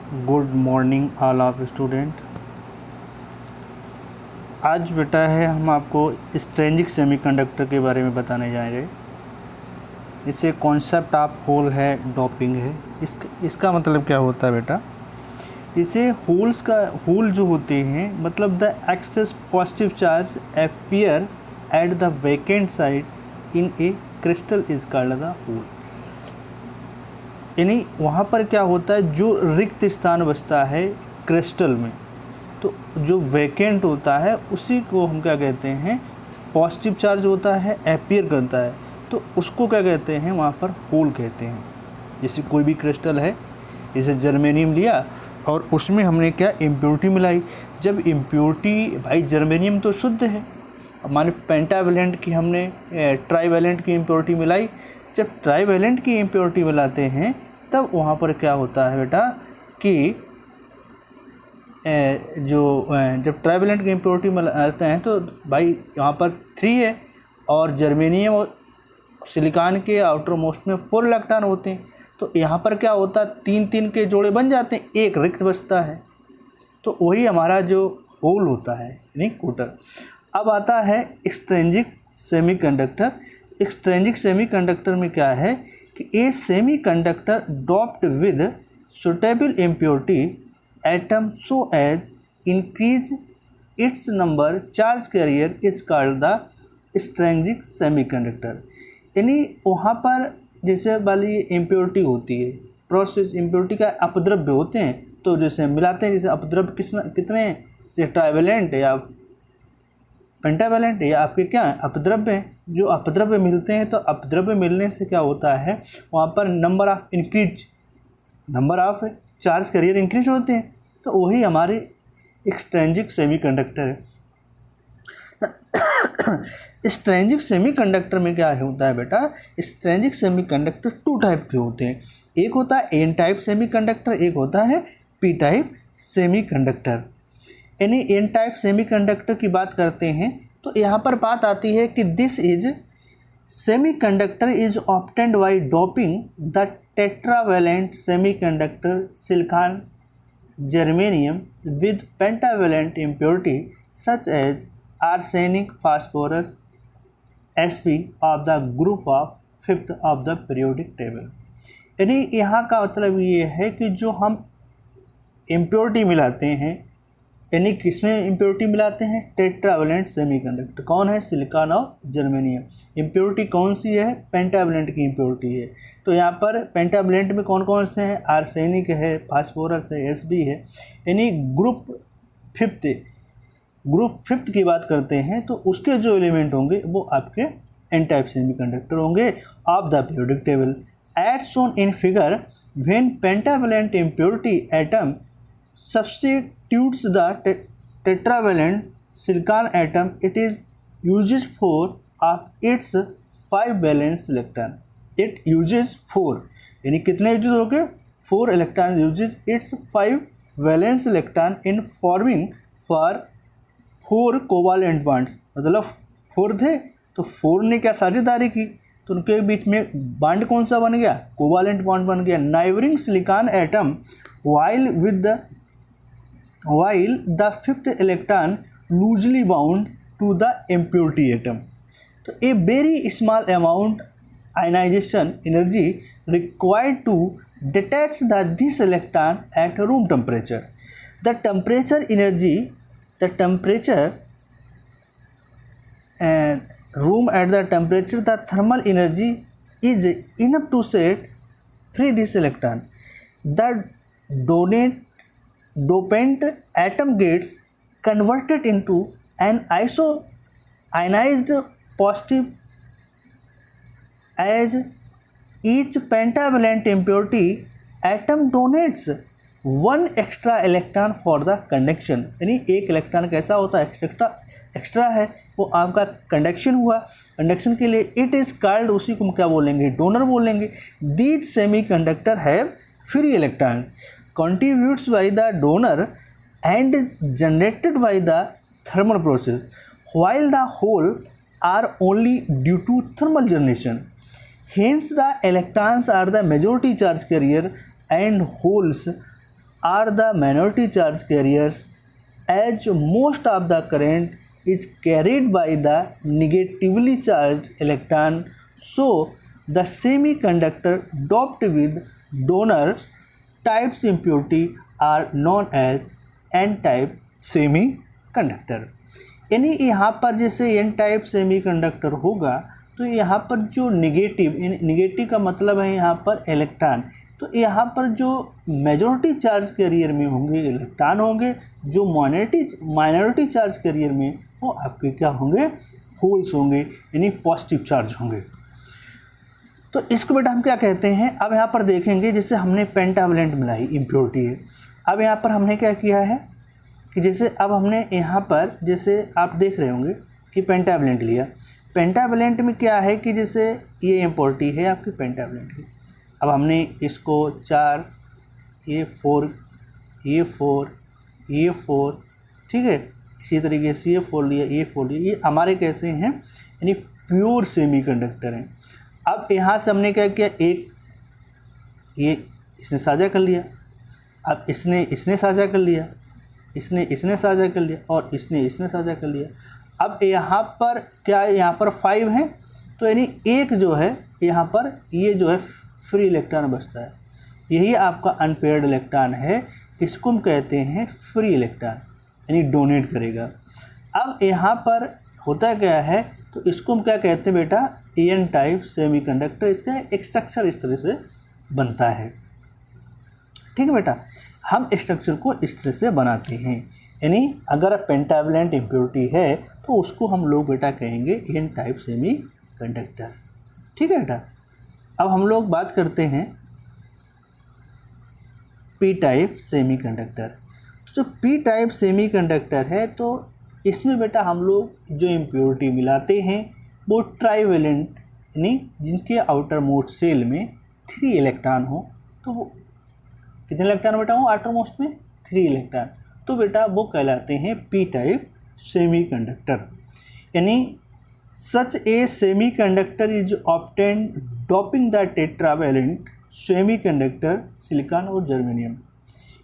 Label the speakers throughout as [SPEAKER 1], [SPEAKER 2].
[SPEAKER 1] Good morning all of student. आज बेटा है हम आपको स्ट्रेंजिक सेमीकंडक्टर के बारे में बताने जाएंगे। इसे कॉन्सेप्ट ऑफ होल है, डोपिंग है। इसका मतलब क्या होता है बेटा, इसे होल जो होते हैं मतलब the excess positive charge appear at the vacant side in a crystal is called the hole. यानी वहाँ पर क्या होता है, जो रिक्त स्थान बचता है क्रिस्टल में, तो जो वैकेंट होता है उसी को हम क्या कहते हैं, पॉजिटिव चार्ज होता है, अपीयर करता है, तो उसको क्या कहते हैं, वहाँ पर होल कहते हैं। जैसे कोई भी क्रिस्टल है, जैसे जर्मेनियम लिया और उसमें हमने क्या इम्प्योरिटी मिलाई। जब इम्प्योरिटी, भाई जर्मेनियम तो शुद्ध है, अब माने पेंटावेलेंट की हमने ट्राईवेलेंट की इम्प्योरिटी मिलाई। जब ट्राईवेलेंट की इम्प्योरिटी मिलाते हैं तब वहाँ पर क्या होता है बेटा कि जब ट्राईवेलेंट की इम्प्योरिटी मिलाते हैं तो भाई यहाँ पर 3 है और जर्मेनियम और सिलिकॉन के आउटर मोस्ट में 4 इलेक्ट्रॉन होते हैं, तो यहाँ पर क्या होता है 3-3 के जोड़े बन जाते हैं, एक रिक्त बचता है, तो वही हमारा जो होल होता है यानी कोटर। अब आता है एक्सट्रिंसिक सेमीकंडक्टर। एक्सट्रिंसिक सेमीकंडक्टर में क्या है कि a semiconductor doped with suitable impurity atom so as increase its number charge carrier is called the extrinsic semiconductor. यानी वहाँ पर जैसे वाली इम्प्योरिटी होती है, प्रोसेस इम्प्योरिटी का अपद्रव्य होते हैं, तो जैसे मिलाते हैं, जैसे अपद्रव्य कितने से ट्राईवेलेंट या पेंटावेलेंट या आपके क्या है अपद्रव्य हैं। जो अपद्रव्य मिलते हैं तो अपद्रव्य मिलने से क्या होता है, वहाँ पर number of charge carrier increase होते हैं, तो वही हमारे एक्सट्रिंसिक सेमीकंडक्टर है। एक्सट्रिंसिक सेमीकंडक्टर में क्या होता है बेटा, एक्सट्रिंसिक सेमीकंडक्टर 2 टाइप के होते हैं। एक होता है एन टाइप सेमीकंडक्टर, एक होता है पी टाइप सेमीकंडक्टर। यानी एन टाइप सेमीकंडक्टर की बात करते हैं तो यहाँ पर बात आती है कि this is semiconductor is obtained by doping the tetravalent semiconductor silicon germanium with pentavalent impurity such as arsenic, phosphorus, Sp of the group of 5th of the periodic table। यानी यहाँ का मतलब ये है कि जो हम इम्प्योरिटी मिलाते हैं, यानी किसमें इम्प्योरिटी मिलाते हैं, टेट्रावेलेंट सेमीकंडक्टर। कौन है, सिलिकॉन और जर्मेनियम। इम्प्योरिटी कौन सी है, पेंटावेलेंट की इम्प्योरिटी है। तो यहाँ पर पेंटावेलेंट में कौन कौन से हैं, आर्सेनिक है, फास्फोरस है, Sb है। यानी ग्रुप फिफ्थ की बात करते हैं तो उसके जो एलिमेंट होंगे वो आपके एन टाइप सेमीकंडक्टर होंगे of the periodic table. As shown in figure, when pentavalent impurity atom substitutes the tetravalent silicon atom, it is uses 4 of its 5 valence electron। It uses 4, यानी कितने यूजेस हो गए, 4 electron uses its 5 valence electron in forming for 4 covalent bonds। मतलब 4 थे तो 4 ने क्या साझेदारी की, तो उनके बीच में बॉन्ड कौन सा बन गया, कोवालेंट बॉन्ड बन गया। Neighbouring silicon atom while the 5th electron loosely bound to the impurity atom। तो a very small amount ionization energy required to detach this electron at room temperature। the temperature room at the temperature, the thermal energy is enough to set free this electron। the dopant atom gets converted into an ionized positive as each pentavalent impurity atom donates 1 extra electron for the conduction। यानी एक electron कैसा होता है, extra है, वो आपका conduction हुआ। Conduction के लिए इट इज़ कॉल्ड, उसी को हम क्या बोलेंगे, डोनर बोलेंगे। These semiconductor have free electron contributes by the donor and generated by the thermal process, while the whole are only due to thermal generation। Hence the electrons are the majority charge carrier and holes are the minority charge carriers, as most of the current is carried by the negatively charged electron, so the semiconductor doped with donor types impurity are known as n type semiconductor। यानी यहाँ पर जैसे n type semiconductor होगा तो यहाँ पर जो negative का मतलब है यहाँ पर इलेक्ट्रॉन, तो यहाँ पर जो मेजॉरिटी चार्ज कैरियर में होंगे इलेक्ट्रॉन होंगे, जो माइनॉरिटी चार्ज कैरियर में वो आपके क्या होंगे, होल्स होंगे, यानी पॉजिटिव चार्ज होंगे। तो इसको बेटा हम क्या कहते हैं, अब यहाँ पर देखेंगे जैसे हमने पेंटावलेंट मिलाई इम्प्योरिटी है। अब यहाँ पर हमने क्या किया है कि जैसे अब हमने यहाँ पर जैसे आप देख रहे होंगे कि पेंटावलेंट लिया, पेंटावलेंट में क्या है कि जैसे ये इम्प्योरिटी है आपकी पेंटावलेंट की। अब हमने इसको 4 ये 4 ये 4 ये 4 ठीक है, इसी तरीके से ये 4 लिया ये 4 लिया, ये हमारे कैसे हैं, यानी प्योर सेमीकंडक्टर हैं। अब यहाँ से हमने क्या किया, एक ये इसने साझा कर लिया, अब इसने साझा कर लिया, इसने साझा कर लिया और इसने साझा कर लिया। अब यहाँ पर क्या है, यहाँ पर 5 हैं, तो यानी एक जो है यहाँ पर ये जो है फ्री इलेक्ट्रॉन बचता है, यही आपका अनपेयर्ड इलेक्ट्रॉन है, इसको हम कहते हैं फ्री इलेक्ट्रॉन, यानी डोनेट करेगा। अब यहाँ पर होता क्या है, तो इसको हम क्या कहते हैं बेटा, एन टाइप सेमीकंडक्टर। इसका एक स्ट्रक्चर इस तरह से बनता है, ठीक है बेटा, हम स्ट्रक्चर को इस तरह से बनाते हैं। यानी अगर पेंटावलेंट इम्प्योरिटी है तो उसको हम लोग बेटा कहेंगे एन टाइप सेमीकंडक्टर, ठीक है बेटा। अब हम लोग बात करते हैं पी टाइप सेमीकंडक्टर। तो जो पी टाइप सेमीकंडक्टर है तो इसमें बेटा हम लोग जो इम्प्योरिटी मिलाते हैं वो ट्राइवेलेंट, यानी जिनके आउटर मोस्ट सेल में 3 इलेक्ट्रॉन हो, तो वो कितने इलेक्ट्रॉन बेटा हो आउटर मोस्ट में 3 इलेक्ट्रॉन, तो बेटा वो कहलाते हैं पी टाइप सेमीकंडक्टर। यानी such a semiconductor is obtained doping the tetravalent semiconductor silicon और जर्मेनियम।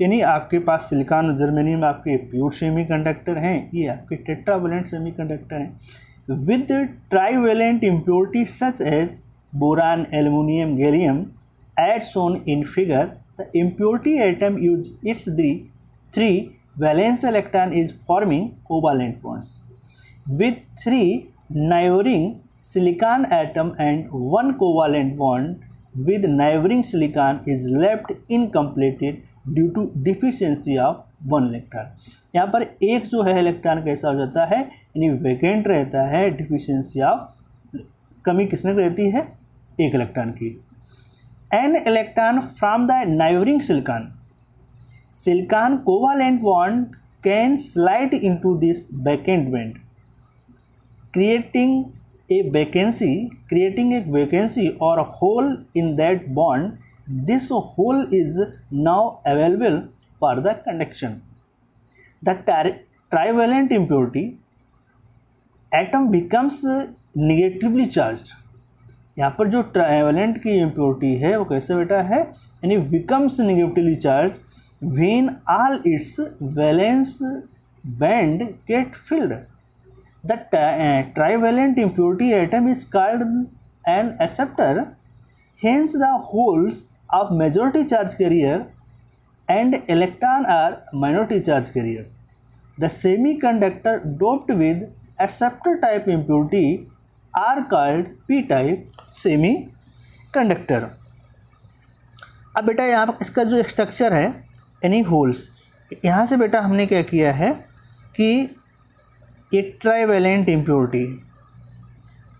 [SPEAKER 1] यानी आपके पास सिलिकॉन और जर्मेनियम आपके प्योर सेमीकंडक्टर हैं, ये आपके टेट्रावैलेंट सेमीकंडक्टर हैं। With trivalent impurity such as boron, aluminium, gallium as shown in figure, the impurity atom use its 3 valence electron is forming covalent bonds with 3 neighboring silicon atom and 1 covalent bond with neighboring silicon is left incompleted due to deficiency of 1 electron। यहाँ पर एक जो है electron कैसा हो जाता है, यानी वैकेंट रहता है, डिफिशियंसी ऑफ कमी किसने रहती है, एक इलेक्ट्रॉन की। An electron from the neighboring silicon covalent bond can slide into this vacant band, creating a vacancy or a hole in that bond. This hole is now available for the conduction. The trivalent impurity atom becomes negatively charged। यहाँ पर जो trivalent की impurity है वो कैसे बेटा है, यानी becomes negatively charge when all its valence band get filled. The trivalent impurity atom is called an acceptor, hence the holes of majority charge carrier and electron are minority charge carrier. The semiconductor doped with acceptor type impurity are called P type semiconductor. अब बेटा यहाँ इसका जो structure है यानी holes, यहाँ से बेटा हमने क्या किया है कि एक ट्राइवेलेंट इम्प्योरिटी,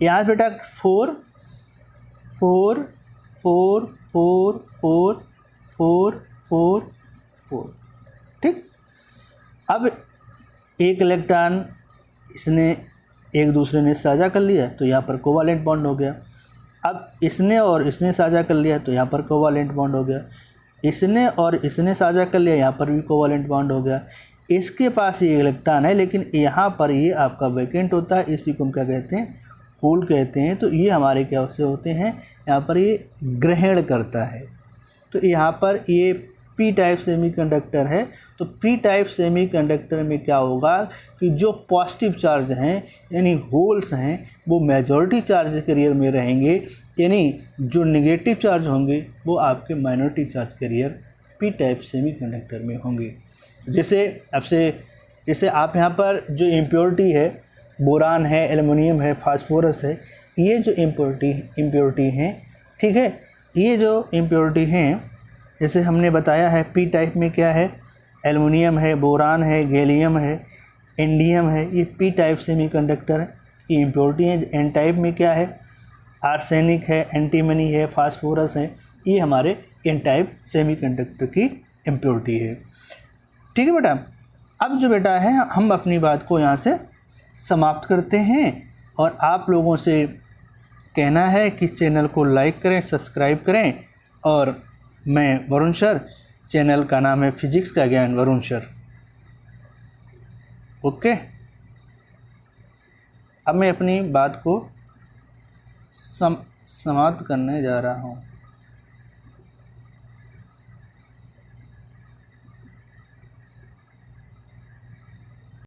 [SPEAKER 1] यहाँ बेटा 4 4 4 4 4 4 4 4, ठीक। अब एक इलेक्ट्रॉन इसने एक दूसरे ने साझा कर लिया तो यहाँ पर कोवालेंट बॉन्ड हो गया। अब इसने और इसने साझा कर लिया तो यहाँ पर कोवालेंट बॉन्ड हो गया, इसने और इसने साझा कर लिया यहाँ पर भी कोवालेंट बॉन्ड हो गया। इसके पास ये इलेक्ट्रॉन है लेकिन यहाँ पर ये आपका वैकेंट होता है, इसी को हम क्या कहते हैं, होल कहते हैं। तो ये हमारे क्या से होते हैं, यहाँ पर ये ग्रहण करता है। तो यहाँ पर ये पी टाइप सेमीकंडक्टर है, तो पी टाइप सेमीकंडक्टर में क्या होगा कि जो पॉजिटिव चार्ज हैं यानी होल्स हैं वो मेजॉरिटी चार्ज कैरियर में रहेंगे, यानी जो नेगेटिव चार्ज होंगे वो आपके minority charge career P type semiconductor में होंगे। जैसे आप यहाँ पर जो इम्प्योरिटी है, बोरान है, एल्युमिनियम है, फास्फोरस है, ये जो इम्प्योरिटी हैं, ठीक है, ये जो इम्प्योरिटी हैं जैसे हमने बताया है पी टाइप में क्या है, एल्युमिनियम है, बोरान है, गैलियम है, इंडियम है, ये पी टाइप सेमीकंडक्टर है, ये इम्प्योरिटी है। एन टाइप में क्या है, आर्सेनिक है, एंटीमनी है, फास्फोरस है, ये हमारे एन टाइप सेमीकंडक्टर की इम्प्योरिटी है। ठीक है बेटा, अब जो बेटा है हम अपनी बात को यहाँ से समाप्त करते हैं और आप लोगों से कहना है कि चैनल को लाइक करें, सब्सक्राइब करें। और मैं वरुण सर, चैनल का नाम है फिजिक्स का ज्ञान वरुण सर। ओके, अब मैं अपनी बात को समाप्त करने जा रहा हूँ।